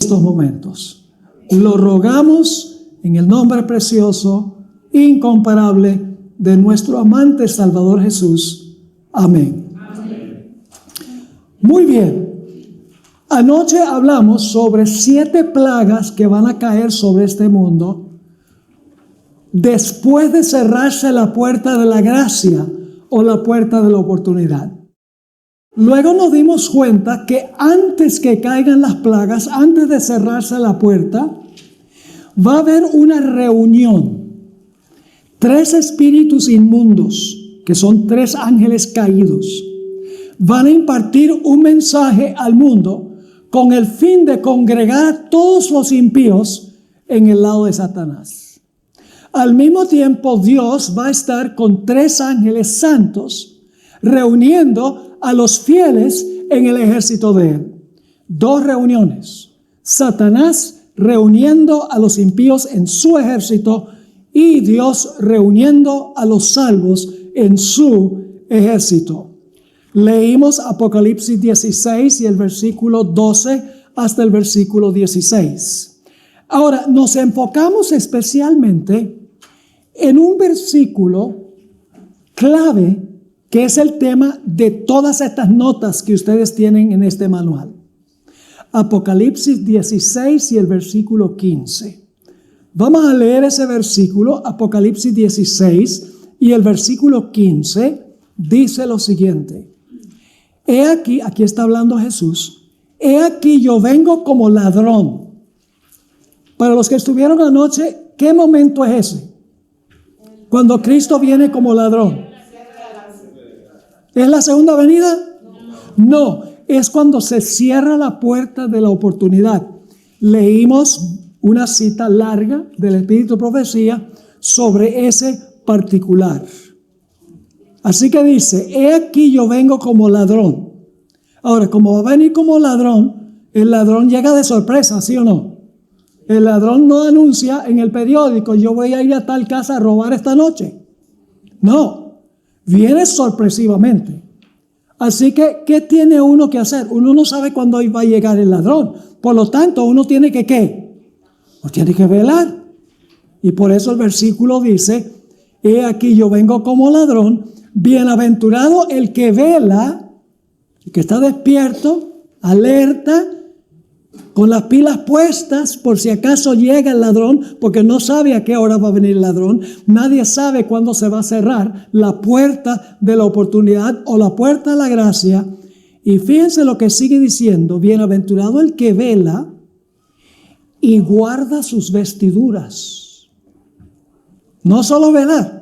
estos momentos. Lo rogamos en el nombre precioso, incomparable de nuestro amante Salvador Jesús. Amén. Muy bien. Anoche hablamos sobre 7 plagas que van a caer sobre este mundo después de cerrarse la puerta de la gracia o la puerta de la oportunidad. Luego nos dimos cuenta que antes que caigan las plagas, antes de cerrarse la puerta, va a haber una reunión. 3 espíritus inmundos, que son 3 ángeles caídos, van a impartir un mensaje al mundo con el fin de congregar a todos los impíos en el lado de Satanás. Al mismo tiempo, Dios va a estar con 3 ángeles santos reuniendo a los fieles en el ejército de él. 2 reuniones. Satanás reuniendo a los impíos en su ejército y Dios reuniendo a los salvos en su ejército. Leímos Apocalipsis 16 y el versículo 12 hasta el versículo 16. Ahora, nos enfocamos especialmente en un versículo clave que es el tema de todas estas notas que ustedes tienen en este manual. Apocalipsis 16 y el versículo 15. Vamos a leer ese versículo, Apocalipsis 16 y el versículo 15 dice lo siguiente. He aquí está hablando Jesús, he aquí yo vengo como ladrón. Para los que estuvieron anoche, ¿qué momento es ese? Cuando Cristo viene como ladrón. ¿Es la segunda venida? No, es cuando se cierra la puerta de la oportunidad. Leímos una cita larga del Espíritu de Profecía sobre ese particular. Así que dice, he aquí yo vengo como ladrón. Ahora, como va a venir como ladrón, el ladrón llega de sorpresa, ¿sí o no? El ladrón no anuncia en el periódico, yo voy a ir a tal casa a robar esta noche. No, viene sorpresivamente. Así que, ¿qué tiene uno que hacer? Uno no sabe cuándo va a llegar el ladrón. Por lo tanto, uno tiene que, ¿qué? Uno tiene que velar. Y por eso el versículo dice, he aquí yo vengo como ladrón. Bienaventurado el que vela, el que está despierto, alerta, con las pilas puestas por si acaso llega el ladrón, porque no sabe a qué hora va a venir el ladrón. Nadie sabe cuándo se va a cerrar la puerta de la oportunidad o la puerta de la gracia. Y fíjense lo que sigue diciendo, bienaventurado el que vela y guarda sus vestiduras. No solo velar.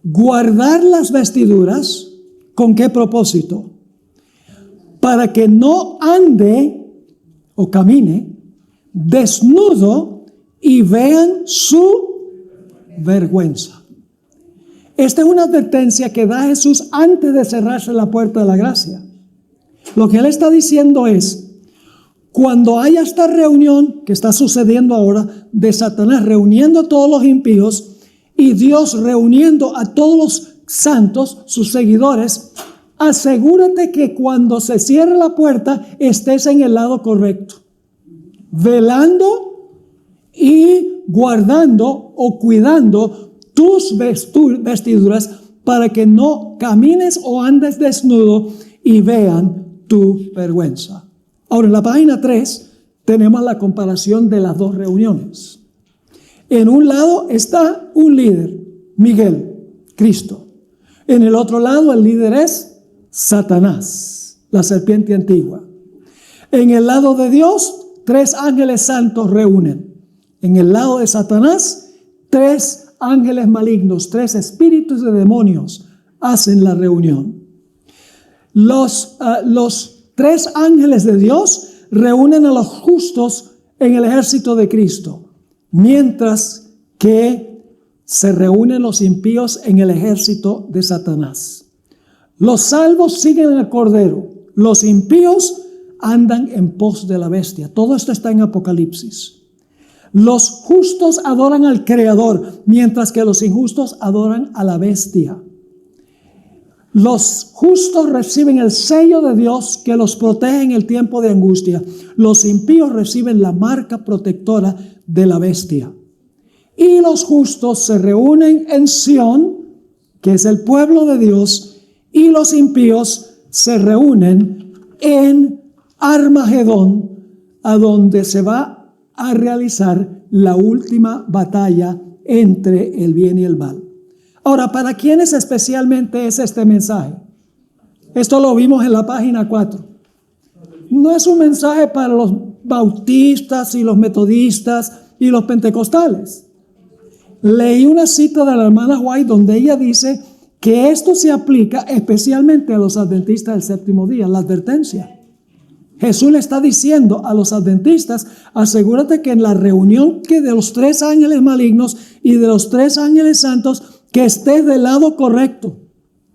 Guardar las vestiduras, ¿con qué propósito? Para que no ande o camine desnudo y vean su vergüenza. Esta es una advertencia que da Jesús antes de cerrarse la puerta de la gracia. Lo que él está diciendo es, cuando haya esta reunión que está sucediendo ahora de Satanás reuniendo a todos los impíos, y Dios reuniendo a todos los santos, sus seguidores, asegúrate que cuando se cierre la puerta estés en el lado correcto, velando y guardando o cuidando tus vestiduras para que no camines o andes desnudo y vean tu vergüenza. Ahora, en la página 3 tenemos la comparación de las 2 reuniones. En un lado está un líder, Miguel, Cristo. En el otro lado el líder es Satanás, la serpiente antigua. En el lado de Dios, 3 ángeles santos reúnen. En el lado de Satanás, 3 ángeles malignos, 3 espíritus de demonios hacen la reunión. Los 3 ángeles de Dios reúnen a los justos en el ejército de Cristo. Mientras que se reúnen los impíos en el ejército de Satanás. Los salvos siguen al Cordero. Los impíos andan en pos de la bestia. Todo esto está en Apocalipsis. Los justos adoran al Creador, mientras que los injustos adoran a la bestia. Los justos reciben el sello de Dios que los protege en el tiempo de angustia. Los impíos reciben la marca protectora de la bestia. Y los justos se reúnen en Sión, que es el pueblo de Dios, y los impíos se reúnen en Armagedón, a donde se va a realizar la última batalla entre el bien y el mal. Ahora, ¿para quiénes especialmente es este mensaje? Esto lo vimos en la página 4. No es un mensaje para los bautistas y los metodistas y los pentecostales. Leí una cita de la hermana White donde ella dice que esto se aplica especialmente a los adventistas del séptimo día, la advertencia. Jesús le está diciendo a los adventistas: asegúrate que en la reunión que de los 3 ángeles malignos y de los 3 ángeles santos, que estés del lado correcto,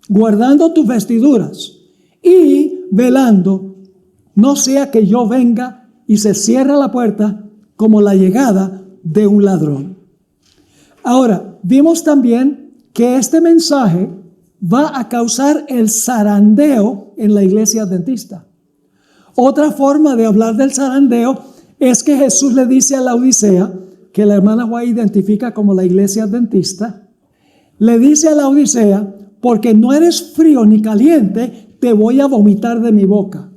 guardando tus vestiduras y velando, no sea que yo venga y se cierre la puerta como la llegada de un ladrón. Ahora, vimos también que este mensaje va a causar el zarandeo en la iglesia adventista. Otra forma de hablar del zarandeo es que Jesús le dice a la Odisea, que la hermana White identifica como la iglesia adventista, le dice a la Odisea: porque no eres frío ni caliente, te voy a vomitar de mi boca.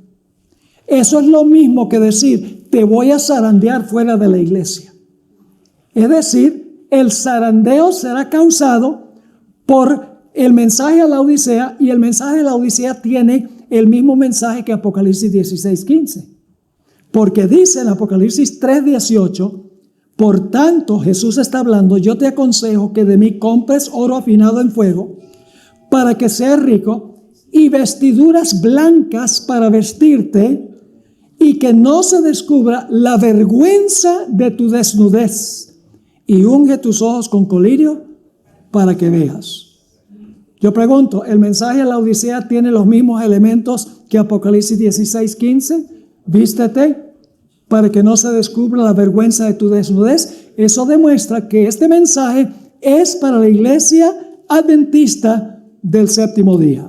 Eso es lo mismo que decir: te voy a zarandear fuera de la iglesia. Es decir, el zarandeo será causado por el mensaje a la Odisea, y el mensaje de la Odisea tiene el mismo mensaje que Apocalipsis 16:15. Porque dice en Apocalipsis 3:18: por tanto, Jesús está hablando, yo te aconsejo que de mí compres oro afinado en fuego para que seas rico, y vestiduras blancas para vestirte, y que no se descubra la vergüenza de tu desnudez, y unge tus ojos con colirio para que veas. Yo pregunto, ¿el mensaje a la Odisea tiene los mismos elementos que Apocalipsis 16:15? Vístete para que no se descubra la vergüenza de tu desnudez. Eso demuestra que este mensaje es para la iglesia adventista del séptimo día.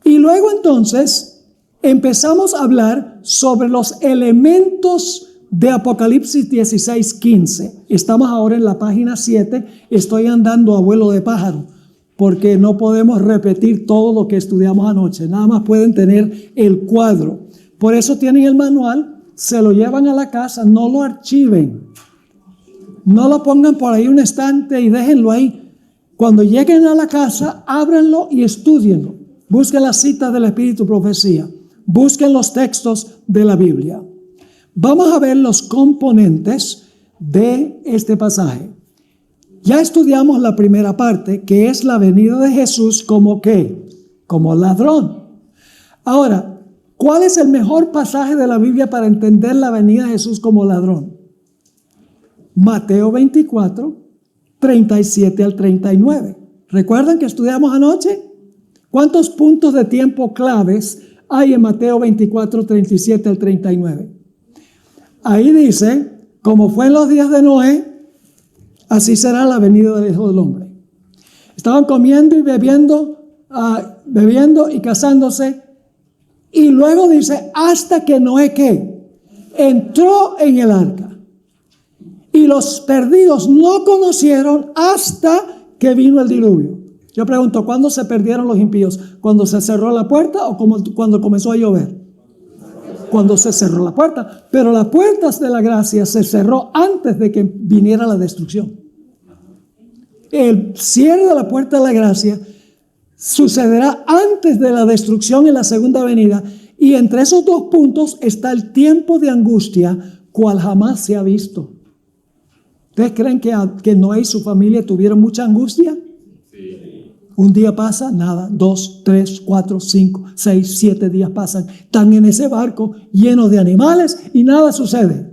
Y luego entonces empezamos a hablar sobre los elementos de Apocalipsis 16:15. Estamos ahora en la página 7. Estoy andando a vuelo de pájaro, porque no podemos repetir todo lo que estudiamos anoche. Nada más pueden tener el cuadro. Por eso tienen el manual. Se lo llevan a la casa, no lo archiven. No lo pongan por ahí en un estante y déjenlo ahí. Cuando lleguen a la casa, ábranlo y estudienlo. Busquen las citas del Espíritu Profecía. Busquen los textos de la Biblia. Vamos a ver los componentes de este pasaje. Ya estudiamos la primera parte, que es la venida de Jesús como ¿qué? Como ladrón. Ahora, ¿cuál es el mejor pasaje de la Biblia para entender la venida de Jesús como ladrón? Mateo 24, 37 al 39. ¿Recuerdan que estudiamos anoche? ¿Cuántos puntos de tiempo claves hay en Mateo 24, 37 al 39? Ahí dice: como fue en los días de Noé, así será la venida del Hijo del Hombre. Estaban comiendo y bebiendo y casándose. Y luego dice: hasta que Noé ¿qué? Entró en el arca. Y los perdidos no conocieron hasta que vino el diluvio. Yo pregunto, ¿cuándo se perdieron los impíos? ¿Cuando se cerró la puerta o cuando comenzó a llover? Cuando se cerró la puerta. Pero las puertas de la gracia se cerró antes de que viniera la destrucción. El cierre de la puerta de la gracia sucederá antes de la destrucción en la segunda venida. Y entre esos dos puntos está el tiempo de angustia, cual jamás se ha visto. ¿Ustedes creen que Noé y su familia tuvieron mucha angustia? Sí. Un día pasa, nada. 2, 3, 4, 5, 6, 7 días pasan. Están en ese barco lleno de animales y nada sucede.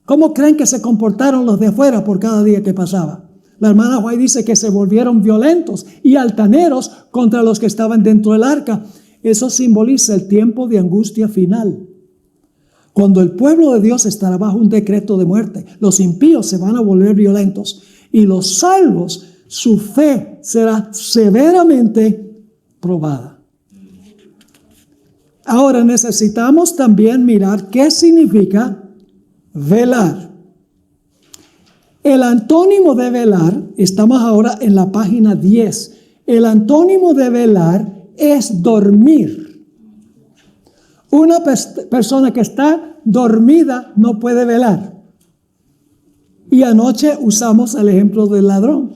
¿Cómo creen que se comportaron los de afuera por cada día que pasaba? La hermana White dice que se volvieron violentos y altaneros contra los que estaban dentro del arca. Eso simboliza el tiempo de angustia final. Cuando el pueblo de Dios estará bajo un decreto de muerte, los impíos se van a volver violentos y los salvos, su fe será severamente probada. Ahora necesitamos también mirar qué significa velar. El antónimo de velar, estamos ahora en la página 10. El antónimo de velar es dormir. Una persona que está dormida no puede velar. Y anoche usamos el ejemplo del ladrón.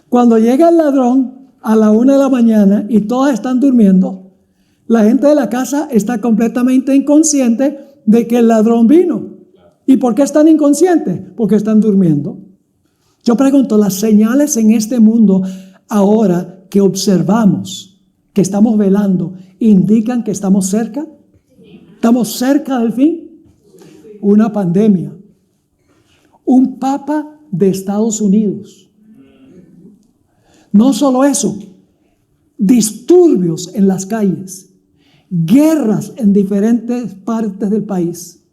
Cuando llega el ladrón a la 1 de la mañana y todos están durmiendo, la gente de la casa está completamente inconsciente de que el ladrón vino. ¿Y por qué están inconscientes? Porque están durmiendo. Yo pregunto, ¿las señales en este mundo ahora que observamos, que estamos velando, indican que estamos cerca? ¿Estamos cerca del fin? Una pandemia. Un papa de Estados Unidos. No solo eso, disturbios en las calles, guerras en diferentes partes del país.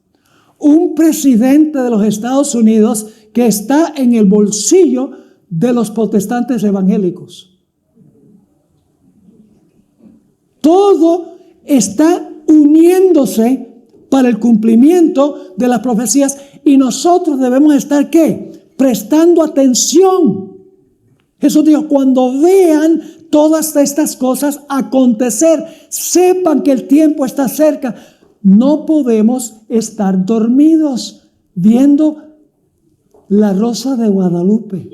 Un presidente de los Estados Unidos que está en el bolsillo de los protestantes evangélicos. Todo está uniéndose para el cumplimiento de las profecías y nosotros debemos estar, ¿qué? Prestando atención. Jesús dijo, cuando vean todas estas cosas acontecer, sepan que el tiempo está cerca. No podemos estar dormidos viendo La Rosa de Guadalupe.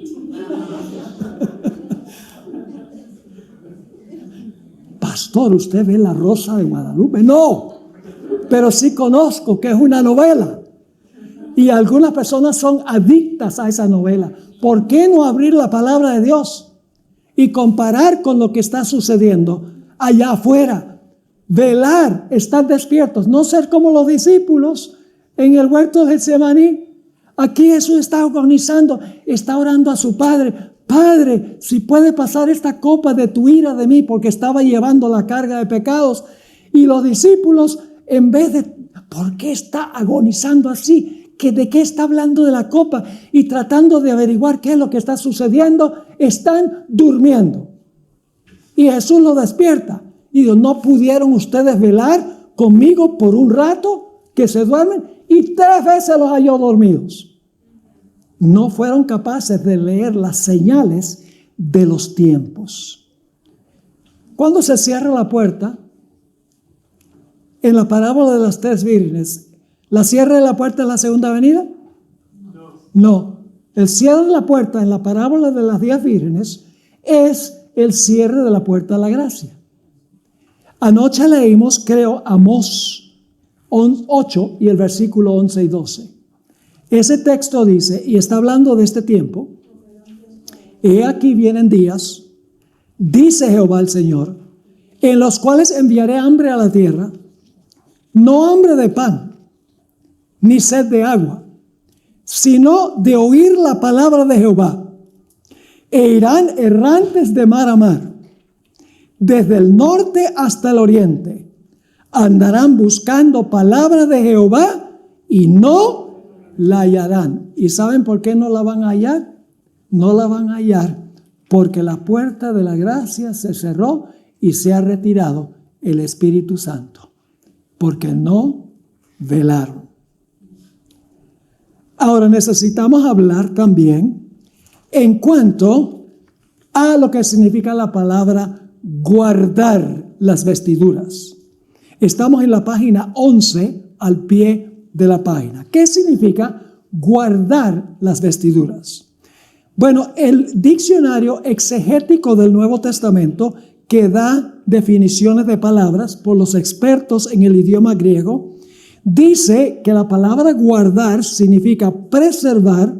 Pastor, ¿usted ve La Rosa de Guadalupe? No, pero sí conozco que es una novela. Y algunas personas son adictas a esa novela. ¿Por qué no abrir la palabra de Dios y comparar con lo que está sucediendo allá afuera? Velar, estar despiertos, no ser como los discípulos en el huerto de Getsemaní. Aquí Jesús está agonizando, está orando a su Padre. Padre, si puede pasar esta copa de tu ira de mí, porque estaba llevando la carga de pecados. Y los discípulos, en vez de, ¿por qué está agonizando así? ¿De qué está hablando de la copa? Y tratando de averiguar qué es lo que está sucediendo, están durmiendo. Y Jesús los despierta. Y dijo, ¿no pudieron ustedes velar conmigo por un rato que se duermen? Y 3 veces los halló dormidos. No fueron capaces de leer las señales de los tiempos. Cuando se cierra la puerta, en la parábola de las 3 vírgenes, ¿la cierre de la puerta es la segunda venida? No. El cierre de la puerta en la parábola de las 10 vírgenes es el cierre de la puerta de la gracia. Anoche leímos, creo, Amós 8 y el versículo 11 y 12. Ese texto dice, y está hablando de este tiempo, he aquí vienen días, dice Jehová el Señor, en los cuales enviaré hambre a la tierra, no hambre de pan, ni sed de agua, sino de oír la palabra de Jehová. E irán errantes de mar a mar, desde el norte hasta el oriente. Andarán buscando palabra de Jehová y no la hallarán. ¿Y saben por qué no la van a hallar? No la van a hallar porque la puerta de la gracia se cerró y se ha retirado el Espíritu Santo, porque no velaron. Ahora necesitamos hablar también en cuanto a lo que significa la palabra guardar las vestiduras. Estamos en la página 11 al pie de la página. ¿Qué significa guardar las vestiduras? Bueno, el diccionario exegético del Nuevo Testamento, que da definiciones de palabras por los expertos en el idioma griego, dice que la palabra guardar significa preservar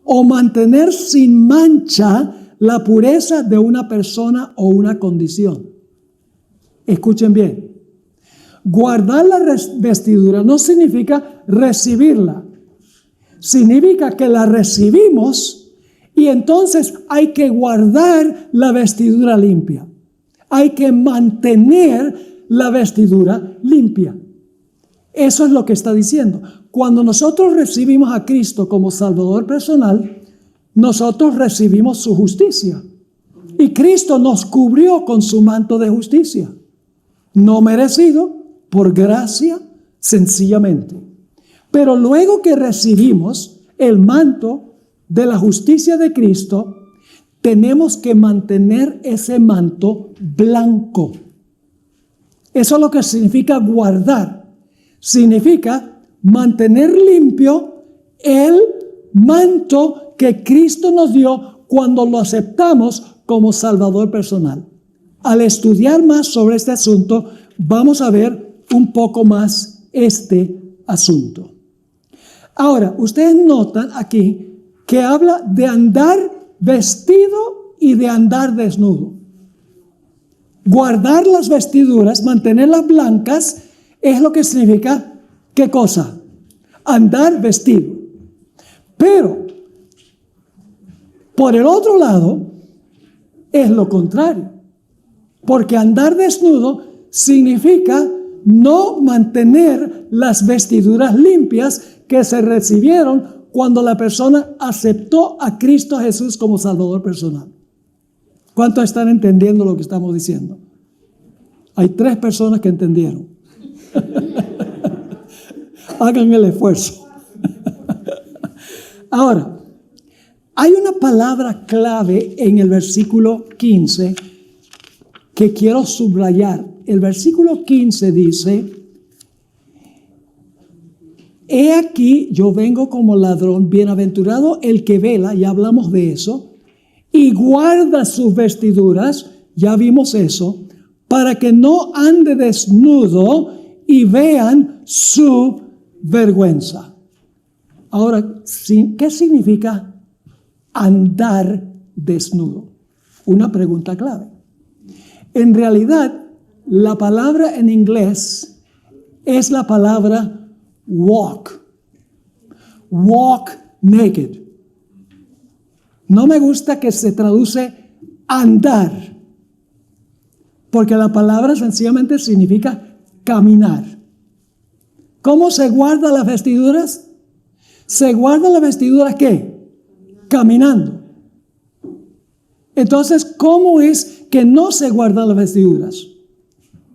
o mantener sin mancha la pureza de una persona o una condición. Escuchen bien. Guardar la vestidura no significa recibirla. Significa que la recibimos y entonces hay que guardar la vestidura limpia. Hay que mantener la vestidura limpia. Eso es lo que está diciendo. Cuando nosotros recibimos a Cristo como Salvador personal, nosotros recibimos su justicia. Y Cristo nos cubrió con su manto de justicia, no merecido, por gracia, sencillamente. Pero luego que recibimos el manto de la justicia de Cristo, tenemos que mantener ese manto blanco. Eso es lo que significa guardar. Significa mantener limpio el manto que Cristo nos dio cuando lo aceptamos como Salvador personal. Al estudiar más sobre este asunto, vamos a ver un poco más este asunto. Ahora, ustedes notan aquí que habla de andar vestido y de andar desnudo. Guardar las vestiduras, mantenerlas blancas, es lo que significa, ¿qué cosa? Andar vestido. Pero, por el otro lado, es lo contrario. Porque andar desnudo significa no mantener las vestiduras limpias que se recibieron cuando la persona aceptó a Cristo Jesús como Salvador personal. ¿Cuántos están entendiendo lo que estamos diciendo? Hay 3 personas que entendieron. Hagan el esfuerzo. Ahora, hay una palabra clave en el versículo 15 que quiero subrayar. El versículo 15 dice: he aquí, yo vengo como ladrón, bienaventurado el que vela, ya hablamos de eso, y guarda sus vestiduras, ya vimos eso, para que no ande desnudo y vean su vergüenza. Ahora, ¿qué significa andar desnudo? Una pregunta clave. En realidad, la palabra en inglés es la palabra walk. Walk naked. No me gusta que se traduce andar, porque la palabra sencillamente significa caminar. ¿Cómo se guardan las vestiduras? ¿Se guardan las vestiduras qué? Caminando. Entonces, ¿cómo es que no se guardan las vestiduras?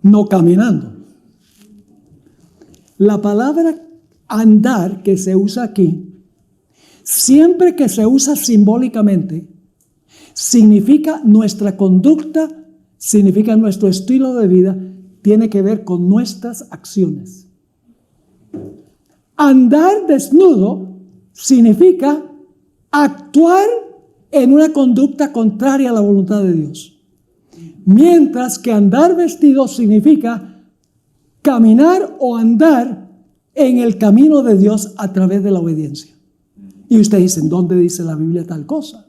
No caminando. La palabra andar que se usa aquí, siempre que se usa simbólicamente, significa nuestra conducta, significa nuestro estilo de vida, tiene que ver con nuestras acciones. Andar desnudo significa actuar en una conducta contraria a la voluntad de Dios. Mientras que andar vestido significa caminar o andar en el camino de Dios a través de la obediencia. Y ustedes dicen, ¿dónde dice la Biblia tal cosa?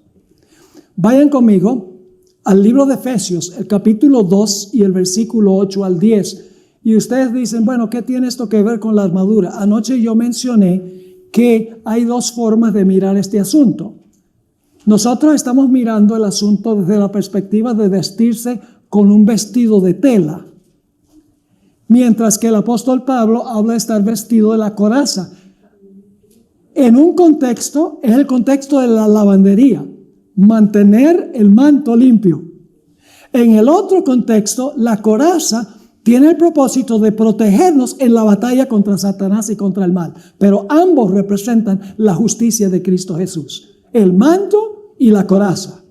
Vayan conmigo al libro de Efesios, el capítulo 2 y el versículo 8 al 10. Y ustedes dicen, bueno, ¿qué tiene esto que ver con la armadura? Anoche yo mencioné que hay 2 formas de mirar este asunto. Nosotros estamos mirando el asunto desde la perspectiva de vestirse con un vestido de tela, mientras que el apóstol Pablo habla de estar vestido de la coraza. En un contexto, es el contexto de la lavandería, mantener el manto limpio. En el otro contexto, la coraza tiene el propósito de protegernos en la batalla contra Satanás y contra el mal. Pero ambos representan la justicia de Cristo Jesús. El manto y la coraza.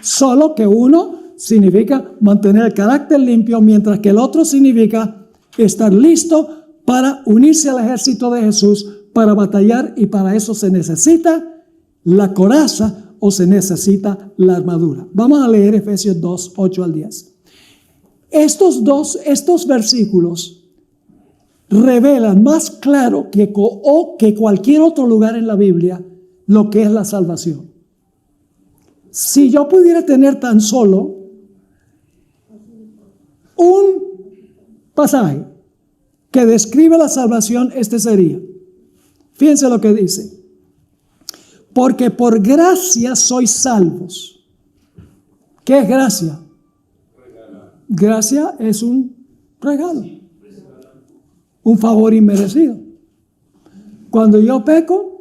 Solo que uno significa mantener el carácter limpio, mientras que el otro significa estar listo para unirse al ejército de Jesús, para batallar, y para eso se necesita la coraza o se necesita la armadura. Vamos a leer Efesios 2, 8 al 10. Estos versículos revelan más claro que cualquier otro lugar en la Biblia lo que es la salvación. Si yo pudiera tener tan solo un pasaje que describe la salvación, este sería. Fíjense lo que dice. Porque por gracia sois salvos. ¿Qué es gracia? Gracia es un regalo, un favor inmerecido. Cuando yo peco,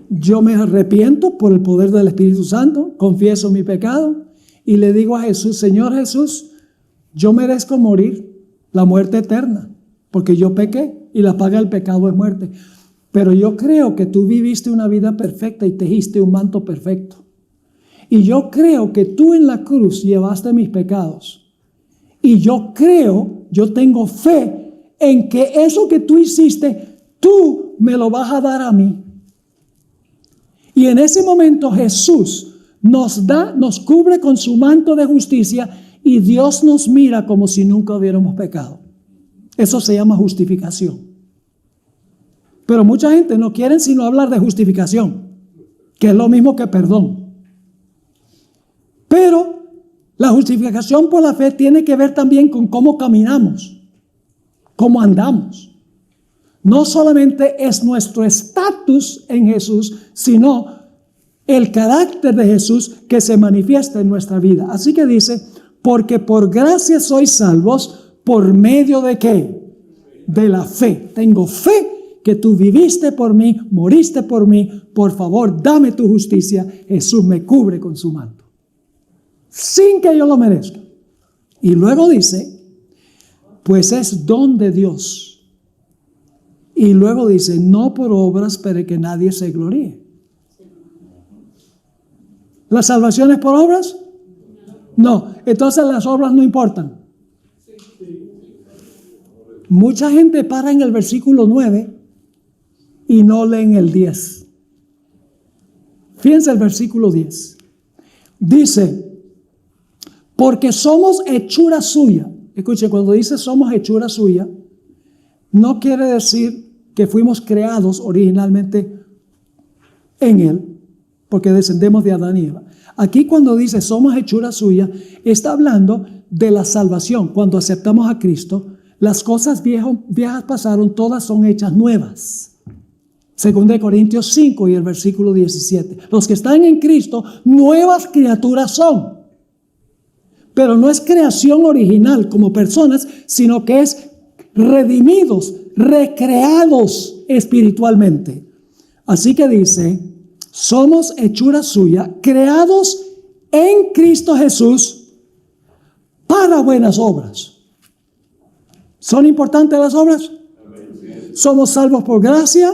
yo me arrepiento por el poder del Espíritu Santo, confieso mi pecado y le digo a Jesús, Señor Jesús, yo merezco morir, la muerte eterna, porque yo pequé y la paga del pecado es muerte. Pero yo creo que tú viviste una vida perfecta y tejiste un manto perfecto. Y yo creo que tú en la cruz llevaste mis pecados. Y yo creo, yo tengo fe en que eso que tú hiciste, tú me lo vas a dar a mí. Y en ese momento Jesús nos cubre con su manto de justicia y Dios nos mira como si nunca hubiéramos pecado. Eso se llama justificación. Pero mucha gente no quiere sino hablar de justificación, que es lo mismo que perdón. Pero la justificación por la fe tiene que ver también con cómo caminamos, cómo andamos. No solamente es nuestro estatus en Jesús, sino el carácter de Jesús que se manifiesta en nuestra vida. Así que dice, porque por gracia sois salvos, ¿por medio de qué? De la fe. Tengo fe que tú viviste por mí, moriste por mí, por favor, dame tu justicia. Jesús me cubre con su manto, sin que yo lo merezca. Y luego dice, pues es don de Dios. Y luego dice, no por obras, para que nadie se gloríe. ¿La salvación es por obras? No, entonces las obras no importan. Mucha gente para en el versículo 9 y no leen el 10. Fíjense el versículo 10. Dice, porque somos hechura suya. Escuche, cuando dice somos hechura suya, no quiere decir que fuimos creados originalmente en Él, porque descendemos de Adán y Eva. Aquí cuando dice somos hechura suya, está hablando de la salvación. Cuando aceptamos a Cristo, las cosas viejas pasaron, todas son hechas nuevas. 2 Corintios 5 y el versículo 17. Los que están en Cristo, nuevas criaturas son. Pero no es creación original como personas, sino que es redimidos, recreados espiritualmente. Así que dice, somos hechura suya, creados en Cristo Jesús para buenas obras. ¿Son importantes las obras? Somos salvos por gracia,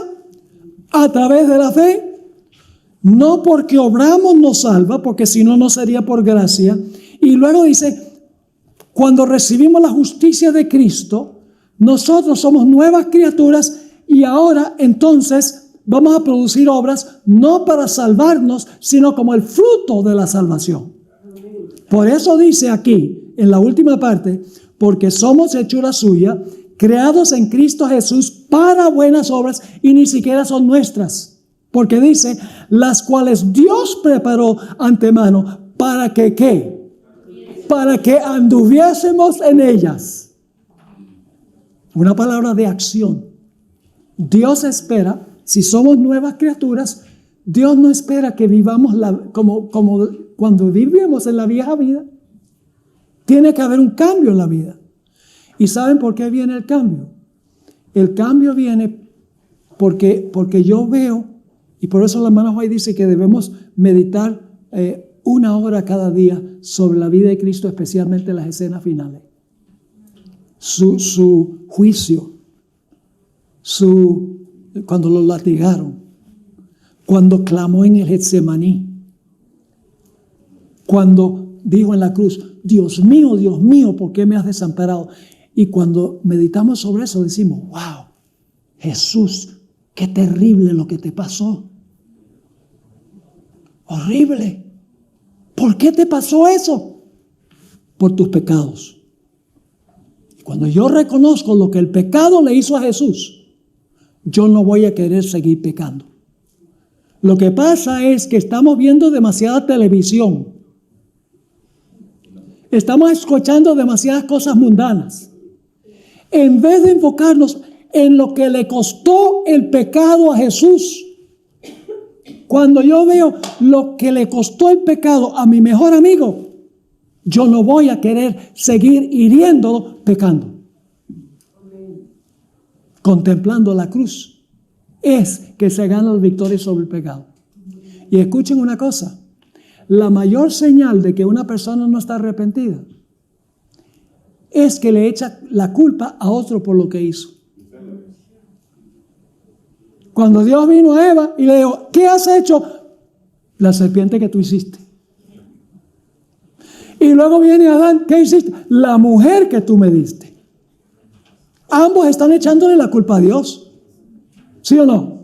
a través de la fe, no porque obramos nos salva, porque si no, no sería por gracia. Y luego dice, cuando recibimos la justicia de Cristo, nosotros somos nuevas criaturas y ahora entonces vamos a producir obras no para salvarnos, sino como el fruto de la salvación. Por eso dice aquí, en la última parte, porque somos hechura suya, creados en Cristo Jesús para buenas obras, y ni siquiera son nuestras, porque dice, las cuales Dios preparó antemano, ¿para que qué? Para que anduviésemos en ellas. Una palabra de acción. Dios espera, si somos nuevas criaturas, Dios no espera que vivamos como cuando vivimos en la vieja vida. Tiene que haber un cambio en la vida. ¿Y saben por qué viene el cambio? El cambio viene porque yo veo, y por eso la hermana White dice que debemos meditar 1 hora cada día sobre la vida de Cristo, especialmente las escenas finales. Su juicio, cuando lo latigaron, cuando clamó en el Getsemaní, cuando dijo en la cruz, Dios mío, ¿por qué me has desamparado? Y cuando meditamos sobre eso decimos, wow, Jesús, qué terrible lo que te pasó. Horrible. ¿Por qué te pasó eso? Por tus pecados. Cuando yo reconozco lo que el pecado le hizo a Jesús, yo no voy a querer seguir pecando. Lo que pasa es que estamos viendo demasiada televisión. Estamos escuchando demasiadas cosas mundanas. En vez de enfocarnos en lo que le costó el pecado a Jesús. Cuando yo veo lo que le costó el pecado a mi mejor amigo, yo no voy a querer seguir hiriéndolo pecando. Contemplando la cruz es que se gana la victoria sobre el pecado. Y escuchen una cosa, La mayor señal de que una persona no está arrepentida es que le echa la culpa a otro por lo que hizo. Cuando Dios vino a Eva y le dijo, ¿qué has hecho? La serpiente que tú hiciste. Y luego viene Adán, ¿qué hiciste? La mujer que tú me diste. Ambos están echándole la culpa a Dios. ¿Sí o no?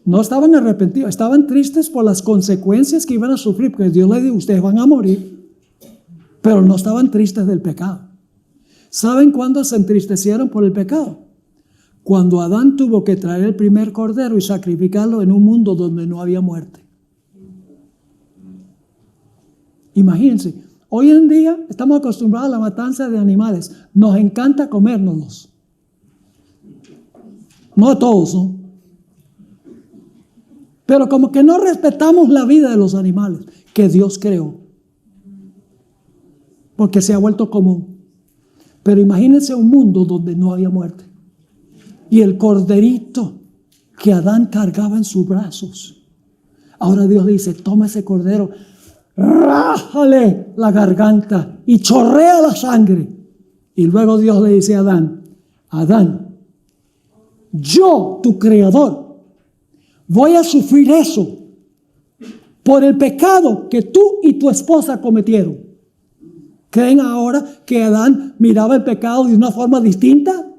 No estaban arrepentidos, estaban tristes por las consecuencias que iban a sufrir, porque Dios les dijo, ustedes van a morir, pero no estaban tristes del pecado. ¿Saben cuándo se entristecieron por el pecado? Cuando Adán tuvo que traer el primer cordero y sacrificarlo en un mundo donde no había muerte. Imagínense, hoy en día estamos acostumbrados a la matanza de animales. Nos encanta comérnoslos. No a todos, ¿no? Pero como que no respetamos la vida de los animales que Dios creó. Porque se ha vuelto común. Pero imagínense un mundo donde no había muerte. Y el corderito que Adán cargaba en sus brazos. Ahora Dios le dice, toma ese cordero, rájale la garganta y chorrea la sangre. Y luego Dios le dice a Adán, Adán, yo, tu creador, voy a sufrir eso por el pecado que tú y tu esposa cometieron. ¿Creen ahora que Adán miraba el pecado de una forma distinta?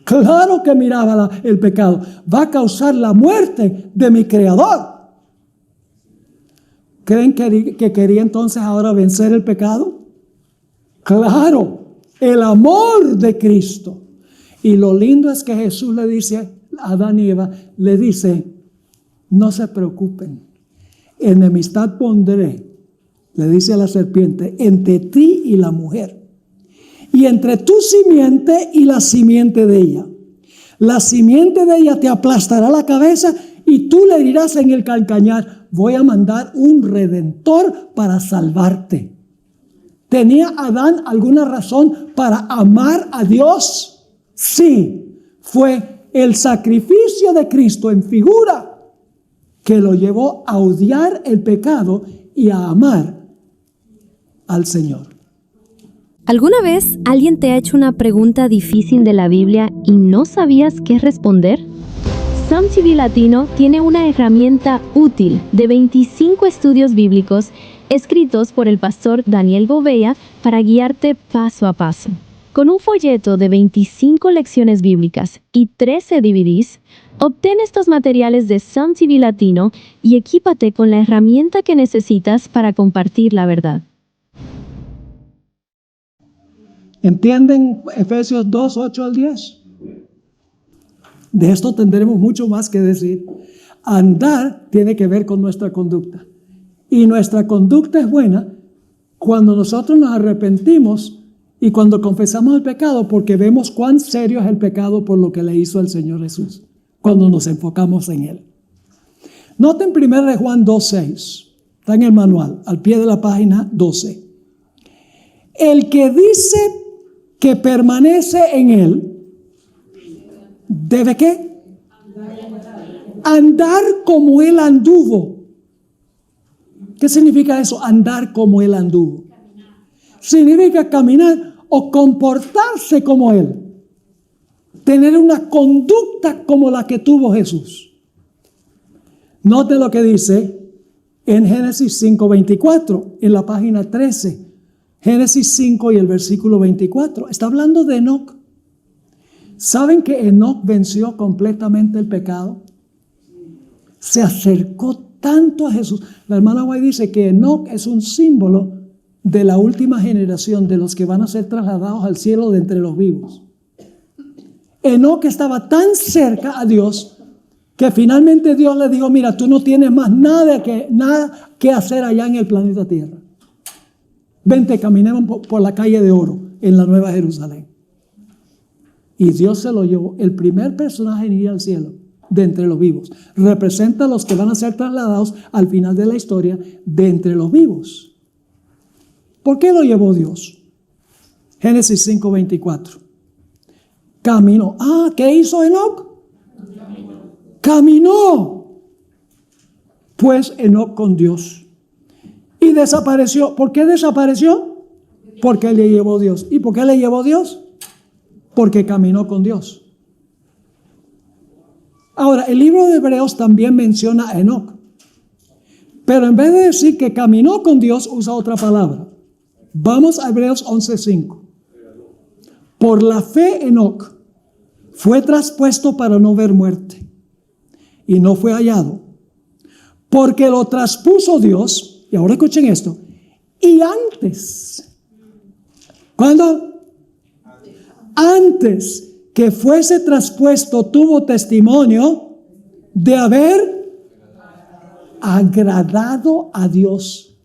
Claro que miraba el pecado. Va a causar la muerte de mi creador. ¿Creen que quería entonces ahora vencer el pecado? Claro, el amor de Cristo. Y lo lindo es que Jesús le dice a Adán y Eva, le dice, no se preocupen, enemistad pondré, le dice a la serpiente, entre ti y la mujer, y entre tu simiente y la simiente de ella. La simiente de ella te aplastará la cabeza y tú le dirás en el calcañar, voy a mandar un redentor para salvarte. ¿Tenía Adán alguna razón para amar a Dios? Sí, fue el sacrificio de Cristo en figura que lo llevó a odiar el pecado y a amar al Señor. ¿Alguna vez alguien te ha hecho una pregunta difícil de la Biblia y no sabías qué responder? Sam TV Latino tiene una herramienta útil de 25 estudios bíblicos escritos por el pastor Daniel Gouveia para guiarte paso a paso. Con un folleto de 25 lecciones bíblicas y 13 DVDs, obtén estos materiales de Sam TV Latino y equípate con la herramienta que necesitas para compartir la verdad. ¿Entienden Efesios 2, 8 al 10? De esto tendremos mucho más que decir. Andar tiene que ver con nuestra conducta. Y nuestra conducta es buena cuando nosotros nos arrepentimos y cuando confesamos el pecado, porque vemos cuán serio es el pecado por lo que le hizo al Señor Jesús, cuando nos enfocamos en Él. Noten 1 Juan 2:6, está en el manual, al pie de la página 12. El que dice que permanece en Él, ¿debe qué? Andar como Él anduvo. ¿Qué significa eso? Andar como Él anduvo. Significa caminar o comportarse como Él. Tener una conducta como la que tuvo Jesús. Note lo que dice en Génesis 5:24, en la página 13. Génesis 5 y el versículo 24. Está hablando de Enoc. ¿Saben que Enoc venció completamente el pecado? Se acercó tanto a Jesús. La hermana White dice que Enoc es un símbolo de la última generación de los que van a ser trasladados al cielo de entre los vivos. Enoc estaba tan cerca a Dios que finalmente Dios le dijo, mira, tú no tienes más nada que hacer allá en el planeta Tierra. Vente, caminemos por la calle de oro en la Nueva Jerusalén. Y Dios se lo llevó. El primer personaje en ir al cielo de entre los vivos. Representa a los que van a ser trasladados al final de la historia de entre los vivos. ¿Por qué lo llevó Dios? Génesis 5:24. Caminó. ¿Qué hizo Enoc? Caminó. pues Enoc con Dios. Y desapareció. ¿Por qué desapareció? Porque le llevó Dios. ¿Y por qué le llevó Dios? Porque caminó con Dios. Ahora, el libro de Hebreos también menciona a Enoc. Pero en vez de decir que caminó con Dios, usa otra palabra. Vamos a Hebreos 11:5. Por la fe Enoc fue traspuesto para no ver muerte, y no fue hallado, porque lo traspuso Dios. Y ahora escuchen esto. Y antes, ¿cuándo? Antes que fuese traspuesto, tuvo testimonio de haber agradado a Dios.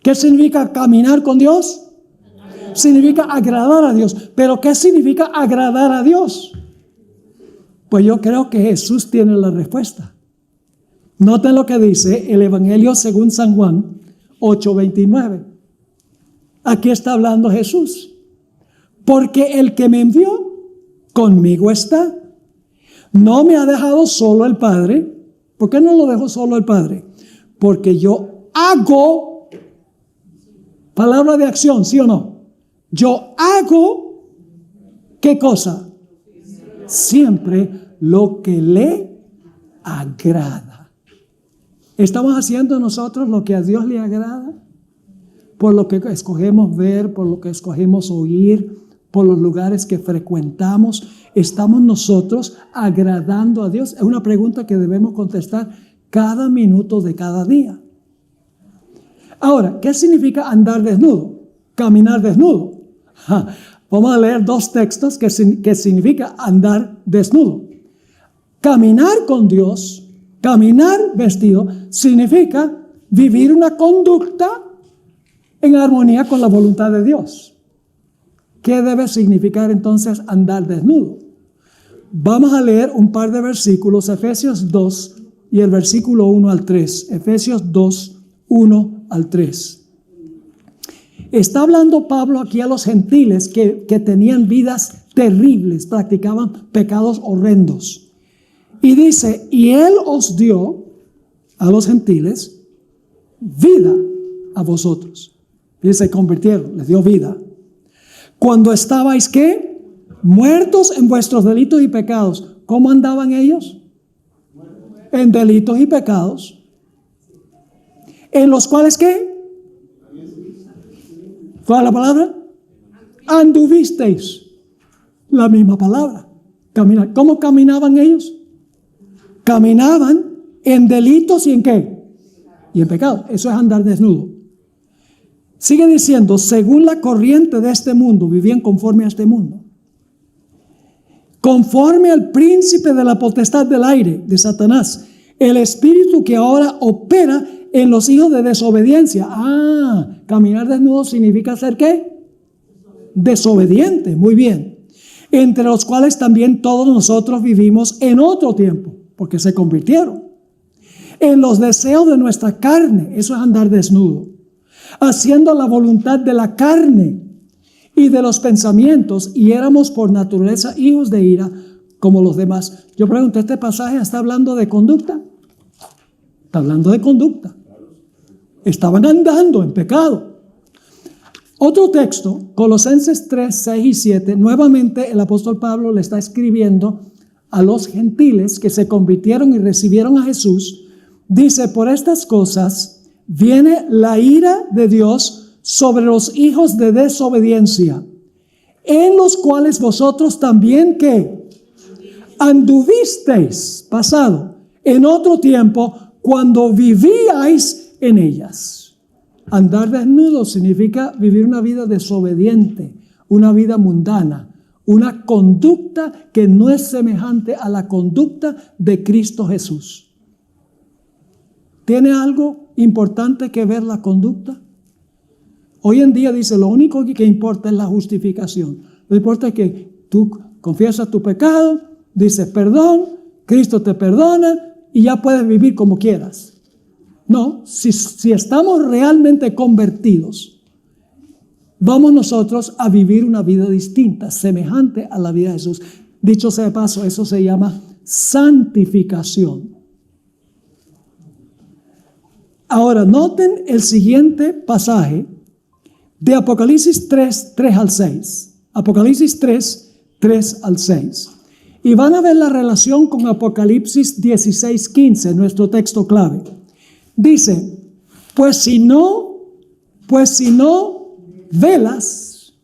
¿Qué significa caminar con Dios? Significa agradar a Dios. ¿Pero qué significa agradar a Dios? Pues yo creo que Jesús tiene la respuesta. Noten lo que dice el Evangelio según San Juan 8:29. Aquí está hablando Jesús. Porque el que me envió conmigo está. No me ha dejado solo el Padre. ¿Por qué no lo dejó solo el Padre? Porque yo hago, palabra de acción, ¿sí o no? Yo hago, ¿qué cosa? Siempre lo que le agrada. ¿Estamos haciendo nosotros lo que a Dios le agrada? Por lo que escogemos ver, por lo que escogemos oír, por los lugares que frecuentamos, ¿estamos nosotros agradando a Dios? Es una pregunta que debemos contestar cada minuto de cada día. Ahora, ¿qué significa andar desnudo? Caminar desnudo. Vamos a leer dos textos que significa andar desnudo. Caminar con Dios, caminar vestido, significa vivir una conducta en armonía con la voluntad de Dios. ¿Qué debe significar entonces andar desnudo? Vamos a leer un par de versículos, Efesios 2 y el versículo 1 al 3. Efesios 2, 1 al 3. Está hablando Pablo aquí a los gentiles que tenían vidas terribles, practicaban pecados horrendos. Y dice, y Él os dio a los gentiles vida a vosotros. Y se convirtieron, les dio vida. Cuando estabais, ¿qué? Muertos en vuestros delitos y pecados. ¿Cómo andaban ellos? En delitos y pecados. En los cuales, ¿qué? ¿Cuál es la palabra? Anduvisteis. La misma palabra. Caminar. ¿Cómo caminaban ellos? Caminaban en delitos y en ¿qué? Y en pecado. Eso es andar desnudo. Sigue diciendo, según la corriente de este mundo, vivían conforme a este mundo. Conforme al príncipe de la potestad del aire, de Satanás, el espíritu que ahora opera en los hijos de desobediencia. Caminar desnudo significa ser ¿qué? Desobediente, muy bien. Entre los cuales también todos nosotros vivimos en otro tiempo, porque se convirtieron. En los deseos de nuestra carne, eso es andar desnudo. Haciendo la voluntad de la carne y de los pensamientos, y éramos por naturaleza hijos de ira como los demás. Yo pregunto, ¿este pasaje está hablando de conducta? Está hablando de conducta. Estaban andando en pecado. Otro texto, Colosenses 3, 6 y 7, nuevamente el apóstol Pablo le está escribiendo a los gentiles que se convirtieron y recibieron a Jesús. Dice, por estas cosas viene la ira de Dios sobre los hijos de desobediencia, en los cuales vosotros también, ¿qué? Anduvisteis, pasado, en otro tiempo, cuando vivíais en ellas. Andar desnudo significa vivir una vida desobediente, una vida mundana, una conducta que no es semejante a la conducta de Cristo Jesús. ¿Tiene algo importante que ver la conducta? Hoy en día dice, lo único que importa es la justificación. Lo importante es que tú confiesas tu pecado, dices perdón, Cristo te perdona y ya puedes vivir como quieras. No, si estamos realmente convertidos, vamos nosotros a vivir una vida distinta, semejante a la vida de Jesús. Dicho sea de paso, eso se llama santificación. Ahora, noten el siguiente pasaje de Apocalipsis 3, 3 al 6. Apocalipsis 3, 3 al 6. Y van a ver la relación con Apocalipsis 16, 15, nuestro texto clave. Dice, pues si no velas,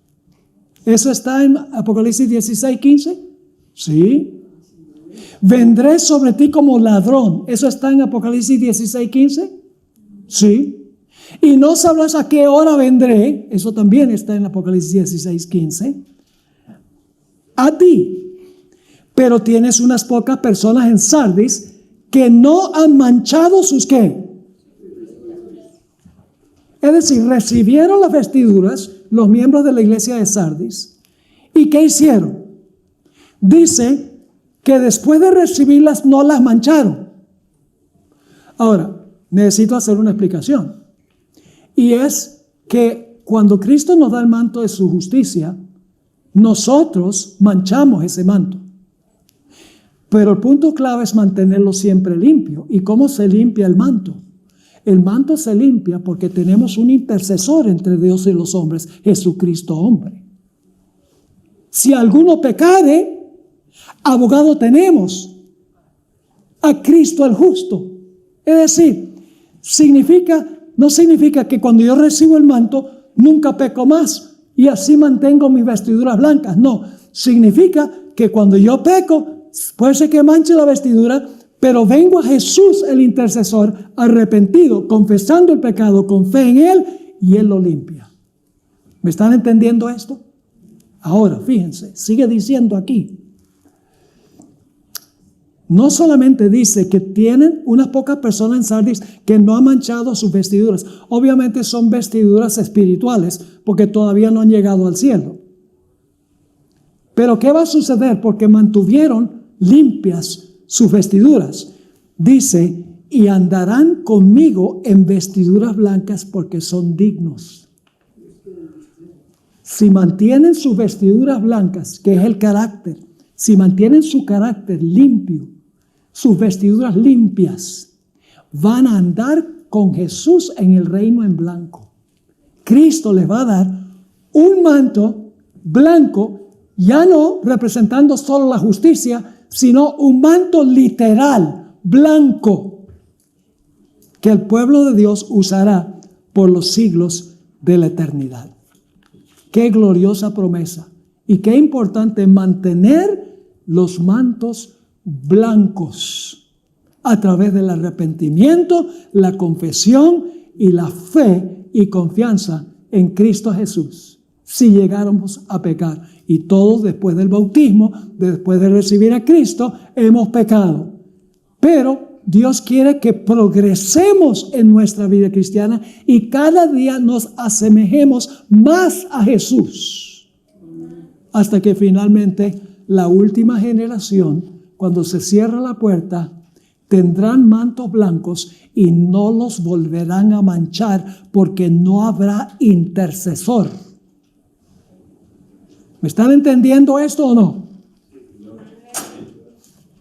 ¿eso está en Apocalipsis 16, 15? Sí. Vendré sobre ti como ladrón, ¿eso está en Apocalipsis 16, 15? Sí. Y no sabrás a qué hora vendré, eso también está en Apocalipsis 16, 15. A ti. Pero tienes unas pocas personas en Sardis que no han manchado sus ¿qué? Es decir, recibieron las vestiduras los miembros de la iglesia de Sardis. ¿Y qué hicieron? Dice que después de recibirlas no las mancharon. Ahora, necesito hacer una explicación. Y es que cuando Cristo nos da el manto de su justicia, nosotros manchamos ese manto. Pero el punto clave es mantenerlo siempre limpio. ¿Y cómo se limpia el manto? El manto se limpia porque tenemos un intercesor entre Dios y los hombres, Jesucristo hombre. Si alguno pecare, abogado tenemos, a Cristo el justo. Es decir, no significa que cuando yo recibo el manto, nunca peco más y así mantengo mis vestiduras blancas. No, significa que cuando yo peco, puede ser que manche la vestidura, pero vengo a Jesús el intercesor arrepentido, confesando el pecado con fe en Él y Él lo limpia. ¿Me están entendiendo esto? Ahora, fíjense, sigue diciendo aquí. No solamente dice que tienen unas pocas personas en Sardis que no han manchado sus vestiduras. Obviamente son vestiduras espirituales porque todavía no han llegado al cielo. Pero ¿qué va a suceder? Porque mantuvieron limpias sus vestiduras. Dice, y andarán conmigo en vestiduras blancas porque son dignos. Si mantienen sus vestiduras blancas, que es el carácter, si mantienen su carácter limpio, sus vestiduras limpias, van a andar con Jesús en el reino en blanco. Cristo les va a dar un manto blanco, ya no representando solo la justicia, sino un manto literal, blanco, que el pueblo de Dios usará por los siglos de la eternidad. Qué gloriosa promesa y qué importante mantener los mantos blancos a través del arrepentimiento, la confesión y la fe y confianza en Cristo Jesús. Si llegáramos a pecar, y todos después del bautismo, después de recibir a Cristo, hemos pecado. Pero Dios quiere que progresemos en nuestra vida cristiana y cada día nos asemejemos más a Jesús. Hasta que finalmente la última generación, cuando se cierra la puerta, tendrán mantos blancos y no los volverán a manchar porque no habrá intercesor. ¿Me están entendiendo esto o no?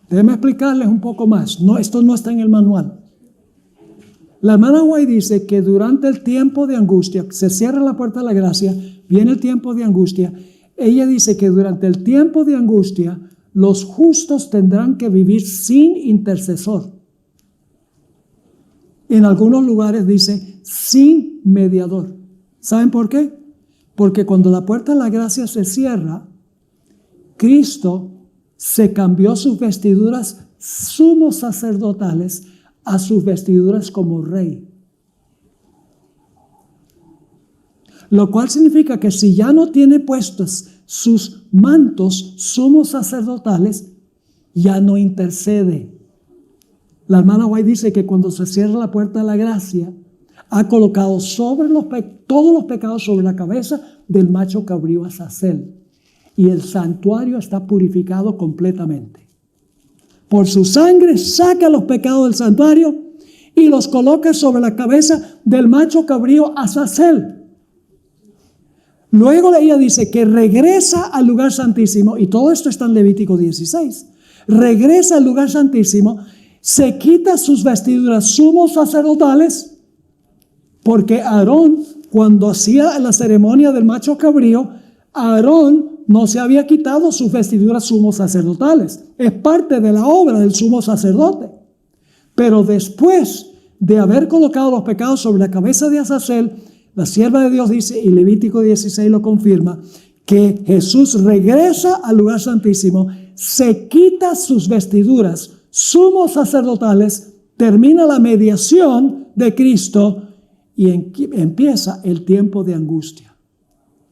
Déjenme explicarles un poco más. No, esto no está en el manual. La hermana White dice que durante el tiempo de angustia, se cierra la puerta de la gracia, viene el tiempo de angustia. Ella dice que durante el tiempo de angustia, los justos tendrán que vivir sin intercesor. En algunos lugares dice sin mediador. ¿Saben por qué? Porque cuando la puerta de la gracia se cierra, Cristo se cambió sus vestiduras sumos sacerdotales a sus vestiduras como rey. Lo cual significa que si ya no tiene puestos sus mantos sumos sacerdotales, ya no intercede. La hermana White dice que cuando se cierra la puerta de la gracia, ha colocado sobre todos los pecados sobre la cabeza del macho cabrío Azazel. Y el santuario está purificado completamente. Por su sangre saca los pecados del santuario y los coloca sobre la cabeza del macho cabrío Azazel. Luego ella dice que regresa al lugar santísimo, y todo esto está en Levítico 16. Regresa al lugar santísimo, se quita sus vestiduras sumos sacerdotales Porque Aarón, cuando hacía la ceremonia del macho cabrío, Aarón no se había quitado sus vestiduras sumos sacerdotales. Es parte de la obra del sumo sacerdote. Pero después de haber colocado los pecados sobre la cabeza de Azazel, la sierva de Dios dice, y Levítico 16 lo confirma, que Jesús regresa al lugar santísimo, se quita sus vestiduras sumos sacerdotales, termina la mediación de Cristo y empieza el tiempo de angustia.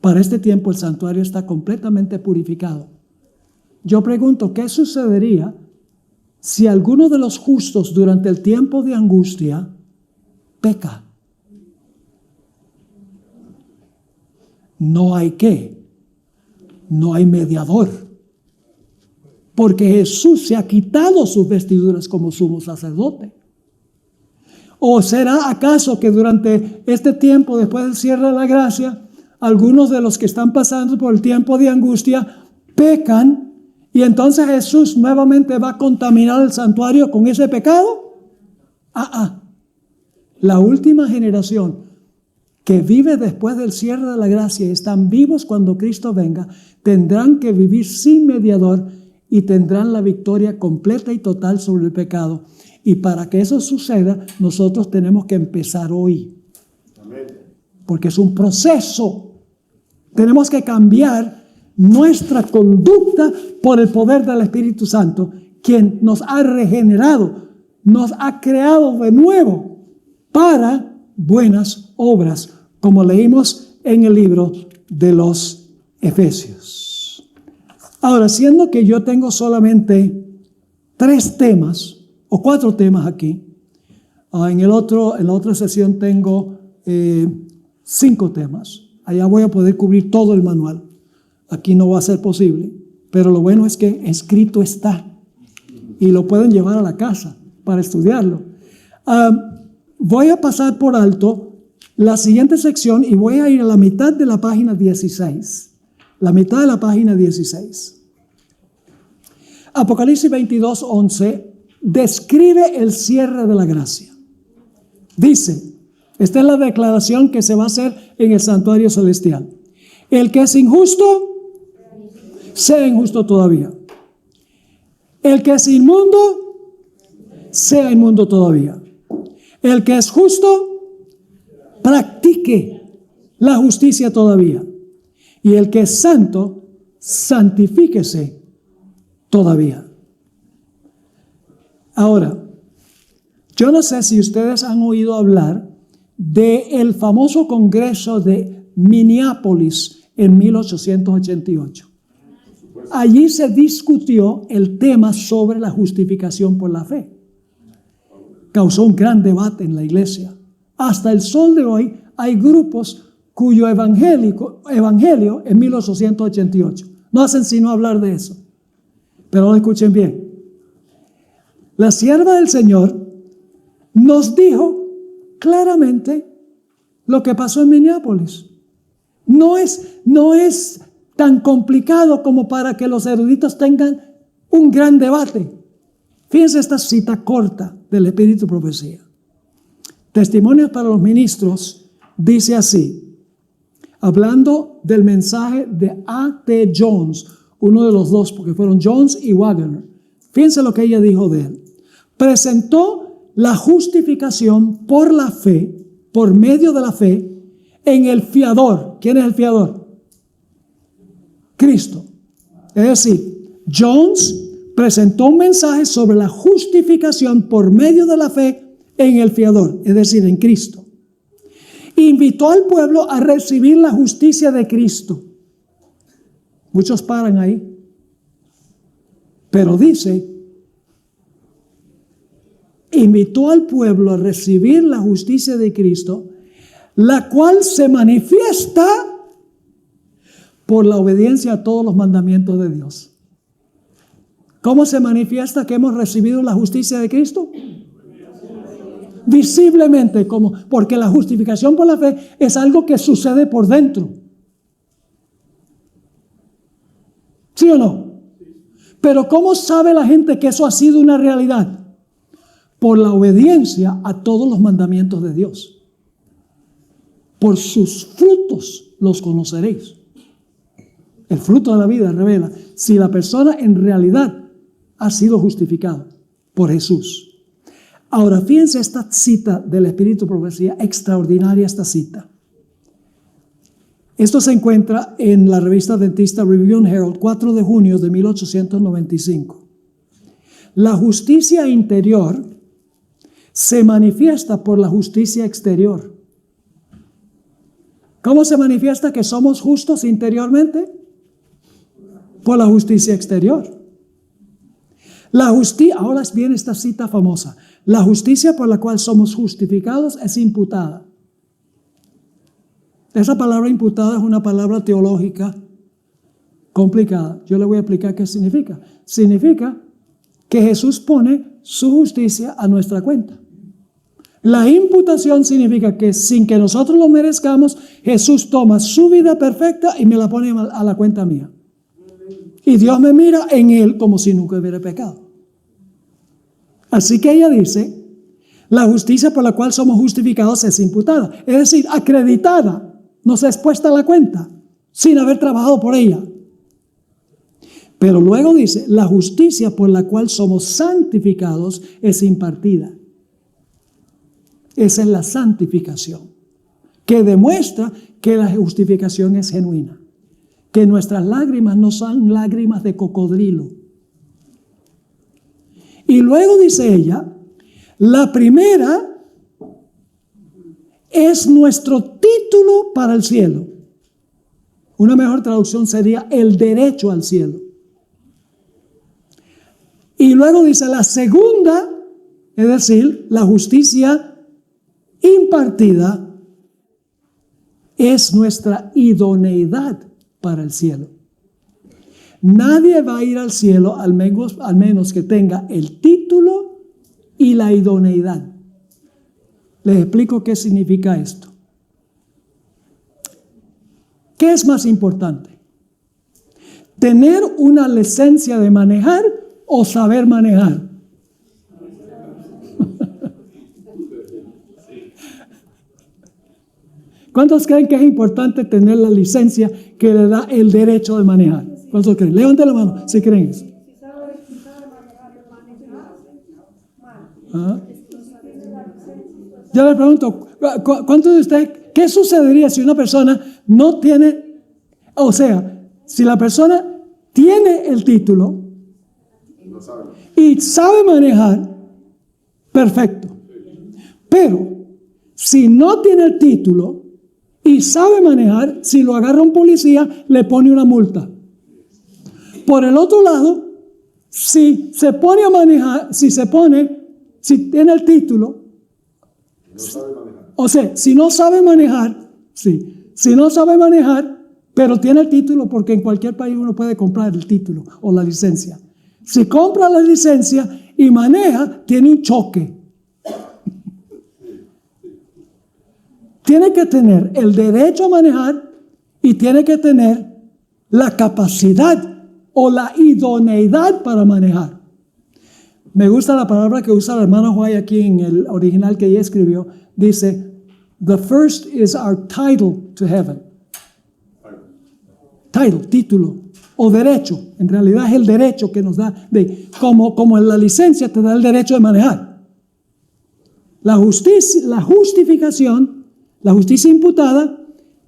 Para este tiempo el santuario está completamente purificado. Yo pregunto, ¿qué sucedería si alguno de los justos durante el tiempo de angustia peca? No hay qué, no hay mediador, porque Jesús se ha quitado sus vestiduras como sumo sacerdote. ¿O será acaso que durante este tiempo, después del cierre de la gracia, algunos de los que están pasando por el tiempo de angustia pecan y entonces Jesús nuevamente va a contaminar el santuario con ese pecado? La última generación que vive después del cierre de la gracia y están vivos cuando Cristo venga, tendrán que vivir sin mediador y tendrán la victoria completa y total sobre el pecado. Y para que eso suceda, nosotros tenemos que empezar hoy. Porque es un proceso. Tenemos que cambiar nuestra conducta por el poder del Espíritu Santo, quien nos ha regenerado, nos ha creado de nuevo para buenas obras, como leímos en el libro de los Efesios. Ahora, siendo que yo tengo solamente 3 temas, o 4 temas aquí, en la otra sesión tengo 5 temas. Allá voy a poder cubrir todo el manual. Aquí no va a ser posible, pero lo bueno es que escrito está y lo pueden llevar a la casa para estudiarlo. Voy a pasar por alto la siguiente sección y voy a ir a la mitad de la página 16. La mitad de la página 16. Apocalipsis 22:11 describe el cierre de la gracia. Dice, esta es la declaración que se va a hacer en el santuario celestial. El que es injusto, sea injusto todavía. El que es inmundo, sea inmundo todavía. El que es justo, practique la justicia todavía. Y el que es santo, santifíquese todavía. Ahora, yo no sé si ustedes han oído hablar del famoso Congreso de Minneapolis en 1888. Allí se discutió el tema sobre la justificación por la fe. Causó un gran debate en la iglesia. Hasta el sol de hoy hay grupos cuyo evangelio en 1888 no hacen sino hablar de eso. Pero escuchen bien. La sierva del Señor nos dijo claramente lo que pasó en Minneapolis. No es tan complicado como para que los eruditos tengan un gran debate. Fíjense esta cita corta del Espíritu y Profecía. Testimonios para los ministros dice así, hablando del mensaje de A.T. Jones, uno de los dos, porque fueron Jones y Wagner. Fíjense lo que ella dijo de él. Presentó la justificación por la fe, por medio de la fe, en el fiador. ¿Quién es el fiador? Cristo. Es decir, Jones presentó un mensaje sobre la justificación por medio de la fe en el fiador, es decir, en Cristo. Invitó al pueblo a recibir la justicia de Cristo. Muchos paran ahí. Pero dice, invitó al pueblo a recibir la justicia de Cristo, la cual se manifiesta por la obediencia a todos los mandamientos de Dios. ¿Cómo se manifiesta que hemos recibido la justicia de Cristo? Visiblemente, porque la justificación por la fe es algo que sucede por dentro. ¿Sí o no? Pero ¿cómo sabe la gente que eso ha sido una realidad? Por la obediencia a todos los mandamientos de Dios. por sus frutos los conoceréis. El fruto de la vida revela si la persona en realidad ha sido justificada por Jesús. Ahora, fíjense esta cita del Espíritu de Profecía, extraordinaria esta cita. Esto se encuentra en la revista adventista Review and Herald, 4 de junio de 1895. La justicia interior se manifiesta por la justicia exterior. ¿Cómo se manifiesta que somos justos interiormente? Por la justicia exterior. Ahora viene esta cita famosa. La justicia por la cual somos justificados es imputada. Esa palabra imputada es una palabra teológica complicada. Yo le voy a explicar qué significa. Significa que Jesús pone su justicia a nuestra cuenta. La imputación significa que sin que nosotros lo merezcamos, Jesús toma su vida perfecta y me la pone a la cuenta mía. Y Dios me mira en él como si nunca hubiera pecado. Así que ella dice, la justicia por la cual somos justificados es imputada. Es decir, acreditada, nos es puesta a la cuenta, sin haber trabajado por ella. Pero luego dice, la justicia por la cual somos santificados es impartida. Esa es la santificación, que demuestra que la justificación es genuina. Que nuestras lágrimas no son lágrimas de cocodrilo. Y luego dice ella, la primera es nuestro título para el cielo. Una mejor traducción sería el derecho al cielo. Y luego dice la segunda, es decir, la justicia impartida, es nuestra idoneidad para el cielo. Nadie va a ir al cielo al menos que tenga el título y la idoneidad. Les explico qué significa esto. ¿Qué es más importante? ¿Tener una licencia de manejar o saber manejar? ¿Cuántos creen que es importante tener la licencia que le da el derecho de manejar? ¿Cuántos creen? Levanten la mano si creen eso. ¿Ah? Yo le pregunto, ¿cuántos de ustedes, qué sucedería si una persona no tiene, o sea, si la persona tiene el título y sabe manejar, perfecto. Pero si no tiene el título y sabe manejar, si lo agarra un policía, le pone una multa. Por el otro lado, si se pone a manejar, si tiene el título, no sabe manejar. O sea, si no sabe manejar, si no sabe manejar, pero tiene el título, porque en cualquier país uno puede comprar el título o la licencia. Si compra la licencia y maneja, tiene un choque. Tiene que tener el derecho a manejar y tiene que tener la capacidad o la idoneidad para manejar. Me gusta la palabra que usa la hermana White aquí en el original que ella escribió. Dice, the first is our title to heaven. Título o derecho. En realidad es el derecho que nos da, como en la licencia te da el derecho de manejar. La justificación, la justicia imputada,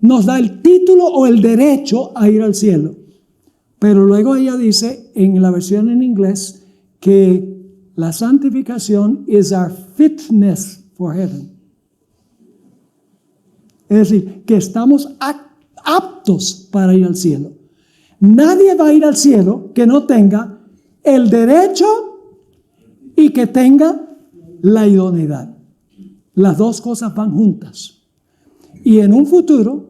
nos da el título o el derecho a ir al cielo. Pero luego ella dice, en la versión en inglés, que la santificación is our fitness for heaven. Es decir, que estamos aptos para ir al cielo. Nadie va a ir al cielo que no tenga el derecho y que tenga la idoneidad. Las dos cosas van juntas. Y en un futuro,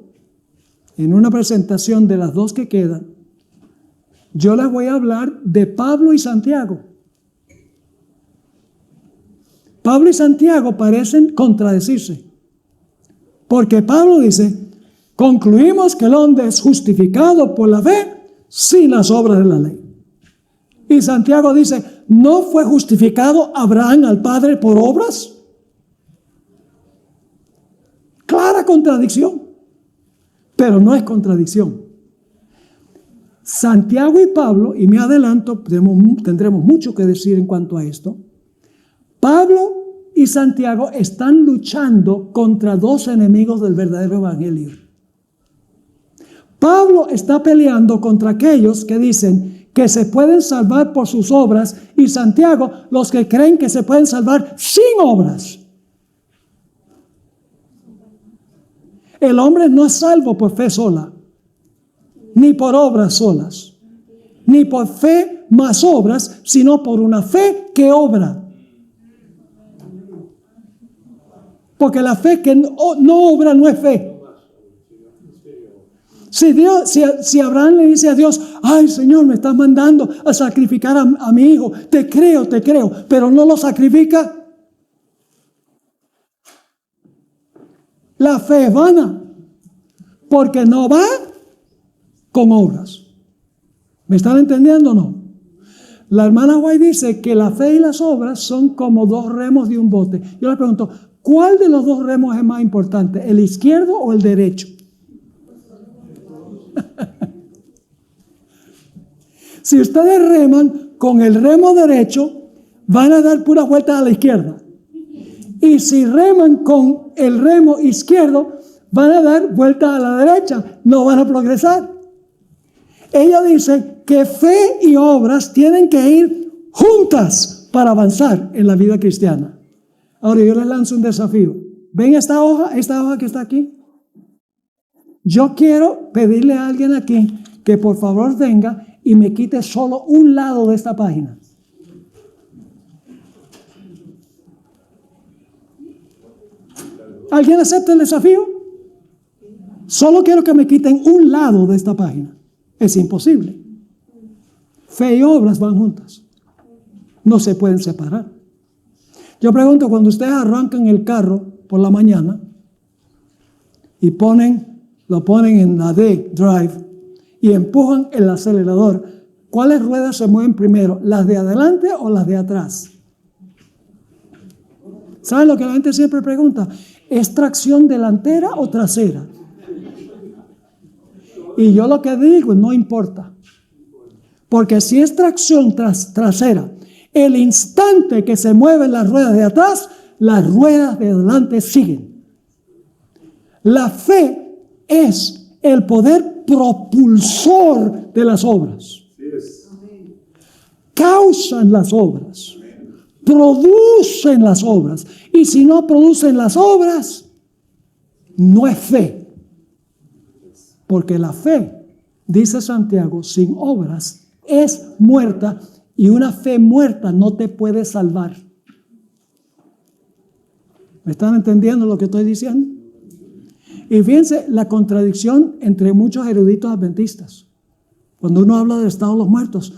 en una presentación de las dos que quedan, yo les voy a hablar de Pablo y Santiago. Pablo y Santiago parecen contradecirse. Porque Pablo dice, concluimos que el hombre es justificado por la fe sin las obras de la ley. Y Santiago dice, ¿no fue justificado Abraham al Padre por obras? Clara contradicción, pero no es contradicción. Santiago y Pablo, y me adelanto, tendremos mucho que decir en cuanto a esto. Pablo y Santiago están luchando contra dos enemigos del verdadero evangelio. Pablo está peleando contra aquellos que dicen que se pueden salvar por sus obras, y Santiago, los que creen que se pueden salvar sin obras. El hombre no es salvo por fe sola, ni por obras solas, ni por fe más obras, sino por una fe que obra. Porque la fe que no obra no es fe. Si Abraham le dice a Dios, ay Señor, me estás mandando a sacrificar a mi hijo, te creo, pero no lo sacrifica, la fe es vana, porque no va con obras. ¿Me están entendiendo o no? La hermana White dice que la fe y las obras son como dos remos de un bote. Yo le pregunto, ¿cuál de los dos remos es más importante, el izquierdo o el derecho? Si ustedes reman con el remo derecho, van a dar puras vueltas a la izquierda. Y si reman con el remo izquierdo, van a dar vueltas a la derecha. No van a progresar. Ella dice que fe y obras tienen que ir juntas para avanzar en la vida cristiana. Ahora yo les lanzo un desafío. ¿Ven esta hoja que está aquí? Yo quiero pedirle a alguien aquí que por favor venga y me quite solo un lado de esta página. ¿Alguien acepta el desafío? Solo quiero que me quiten un lado de esta página. Es imposible. Fe y obras van juntas. No se pueden separar. Yo pregunto, cuando ustedes arrancan el carro por la mañana y lo ponen en la D-Drive y empujan el acelerador, ¿cuáles ruedas se mueven primero? ¿Las de adelante o las de atrás? ¿Saben lo que la gente siempre pregunta? ¿Es tracción delantera o trasera? Y yo lo que digo, no importa. Porque si es tracción trasera, el instante que se mueven las ruedas de atrás, las ruedas de adelante siguen. La fe es el poder propulsor de las obras. Causan las obras, producen las obras. Y si no producen las obras, no es fe. Porque la fe, dice Santiago, sin obras es muerta, y una fe muerta no te puede salvar. ¿Me están entendiendo lo que estoy diciendo? Y fíjense la contradicción entre muchos eruditos adventistas. Cuando uno habla del estado de los muertos,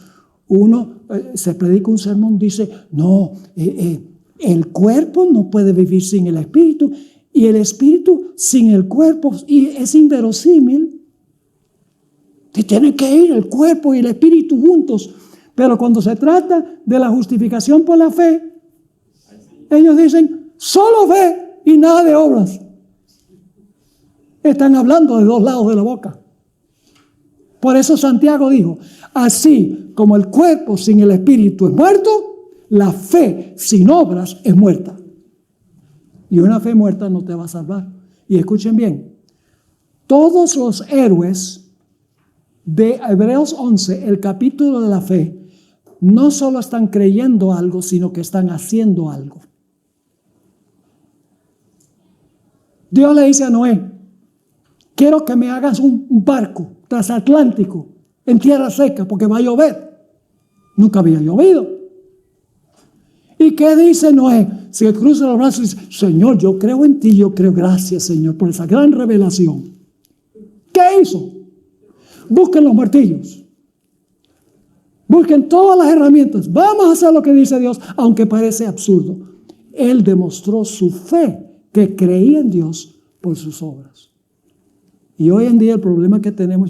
uno se predica un sermón, dice, no, el cuerpo no puede vivir sin el espíritu, y el espíritu sin el cuerpo, y es inverosímil. Y tienen que ir el cuerpo y el espíritu juntos. Pero cuando se trata de la justificación por la fe, ellos dicen, solo fe y nada de obras. Están hablando de dos lados de la boca. Por eso Santiago dijo, así como el cuerpo sin el espíritu es muerto, la fe sin obras es muerta. Y una fe muerta no te va a salvar. Y escuchen bien, todos los héroes de Hebreos 11, el capítulo de la fe, no solo están creyendo algo, sino que están haciendo algo. Dios le dice a Noé, quiero que me hagas un barco transatlántico en tierra seca porque va a llover. Nunca había llovido. ¿Y qué dice Noé? Se cruza los brazos y dice, Señor, yo creo en ti, yo creo, gracias Señor por esa gran revelación. ¿Qué hizo? Busquen los martillos. Busquen todas las herramientas. Vamos a hacer lo que dice Dios, aunque parece absurdo. Él demostró su fe, que creía en Dios por sus obras. Y hoy en día el problema que tenemos, yo